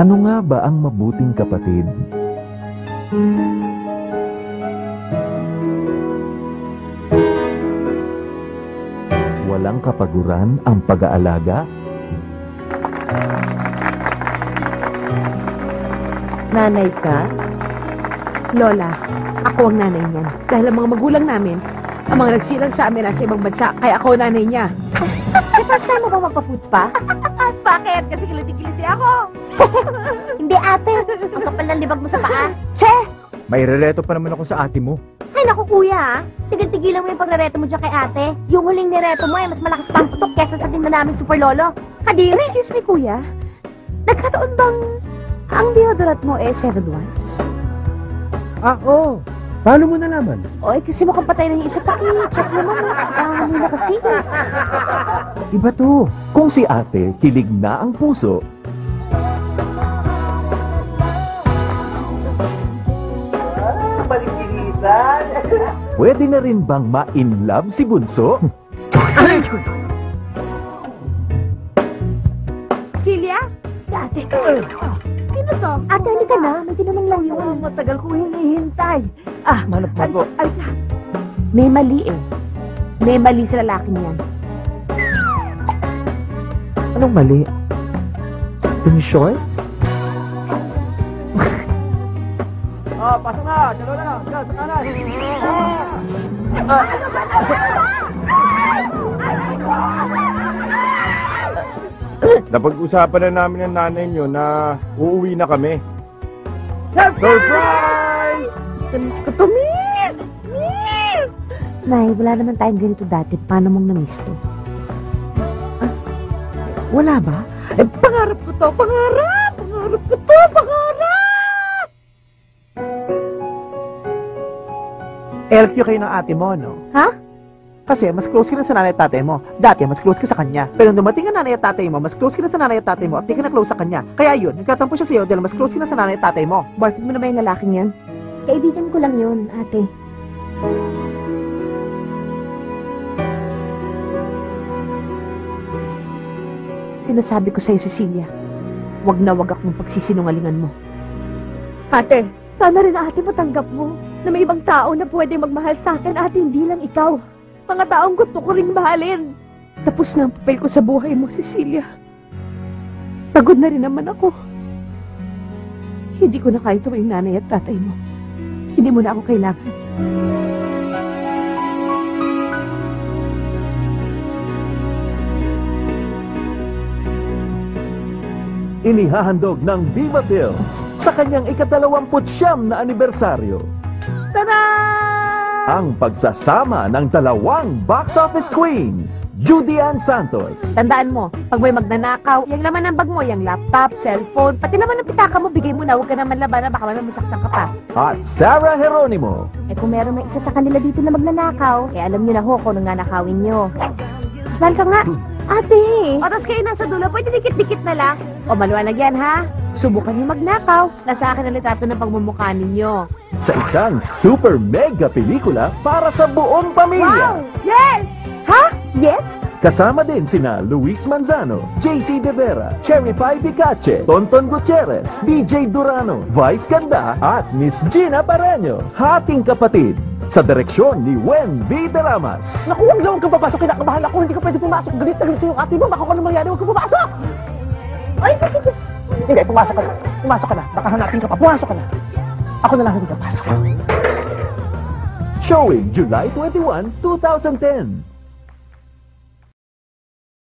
Ano nga ba ang mabuting kapatid? Walang kapaguran ang pag-aalaga? Nanay ka? Lola, ako ang nanay niyan. Dahil ang mga magulang namin, ang mga nagsilang sa amin nasa ibang bansa, kaya ako ang nanay niya. First time mo ba magpa-foods pa? Bakit? Kasi kiliti-kiliti ako. Hindi ate, ang kapal ng libag mo sa paa. Che! May rereto pa naman ako sa ate mo. Ay naku kuya, tigil-tigilan mo yung pagrereto mo dyan kay ate. Yung huling nireto mo ay mas malakas pang putok kesa sa tinda namin Super Lolo. Kadiri! Excuse me, kuya. Nagkataon bang ang deodorant mo eh 7 Dwarfs? Ah, oo. Paano mo nalaman? O eh, kasi mukhang patay na yung isa pa. Check naman. Hindi na kasi. Iba to. Kung si ate, kilig na ang puso. Pwede na rin bang ma-in love si Bunso? Celia? Si ate. Sino to? Ate, halika na. May tinanong lang yun. Matagal ko hinihintay. Manap mo po. Ay, may mali eh. May mali sa lalaking yan. Anong mali? Yung short? Pasok na! Dalawa na! Diyan, sa kanan! Napag-usapan na namin ng nanay nyo na uuwi na kami. Surprise! Namiss ko to, miss! Miss! Nay, wala naman tayong ganito dati. Paano mong namiss to? Wala ba? Eh, pangarap ko to! Pangarap! Pangarap ko to! Pangarap! LQ kayo ng ate mo, no? Ha? Kasi mas close ka na sa nanay at tatay mo. Dati, mas close ka sa kanya. Pero nung dumating ang nanay at tatay mo, mas close ka na sa nanay at tatay mo at di ka na close sa kanya. Kaya yun, nagtatampo siya sa'yo dahil mas close ka na sa nanay at tatay mo. Boyfriend mo na ba yung lalaking yan? Kaibigan ko lang yun, ate. Sinasabi ko sa'yo, Cecilia, wag na wag akong pagsisinungalingan mo. Ate, sana rin ate matanggap mo na may ibang tao na pwede magmahal sa akin, ate, hindi lang ikaw. Mga taong gusto ko ring mahalin. Tapos na ang papel ko sa buhay mo, Cecilia. Pagod na rin naman ako. Hindi ko na kaya tuwing nanay at tatay mo. Hindi mo na ako kailangan. Inihahandog ng Viva Film sa kanyang ika-29 na anibersaryo. Tada! Ang pagsasama ng dalawang box office queens, Judy Ann Santos Tandaan mo, pag may magnanakaw, yung laman ng bag mo, yung laptop, cellphone, pati naman ng pitaka mo, bigay mo na, huwag ka naman labanan, baka naman masaktan ka pa. at Sarah Geronimo. Eh kung meron may isa sa kanila dito na magnanakaw, eh alam nyo na ho kung nung nanakawin nyo. Smile ka nga. Ate! O, tapos kayo nasa dulo, pwede dikit-dikit na lang. O, maluwanag yan, ha? Subukan niyo magnakaw. Nasa akin ang litrato ng pagmumukha ninyo. Sa isang super mega pelikula para sa buong pamilya. Yes! Ha? Yes? Kasama din sina Luis Manzano, JC De Vera, Cherry Pie Picache, Tonton Gutierrez, DJ Durano, Vice Ganda at Miss Gina Pareño, hating kapatid. Sa direksyon ni Wen V. Deramas. Naku, huwag lang kang papasok. Kinakabahan ako. Hindi ka pwede pumasok. Galit na galit yung ate mo. Baka kung ano mangyari, huwag kang pumasok. Ay, bakit? Hindi, pumasok ka na. Pumasok ka na. Baka hanapin ka pa. Pumasok ka na. Ako na lang hindi papasok. Showing July 21, 2010.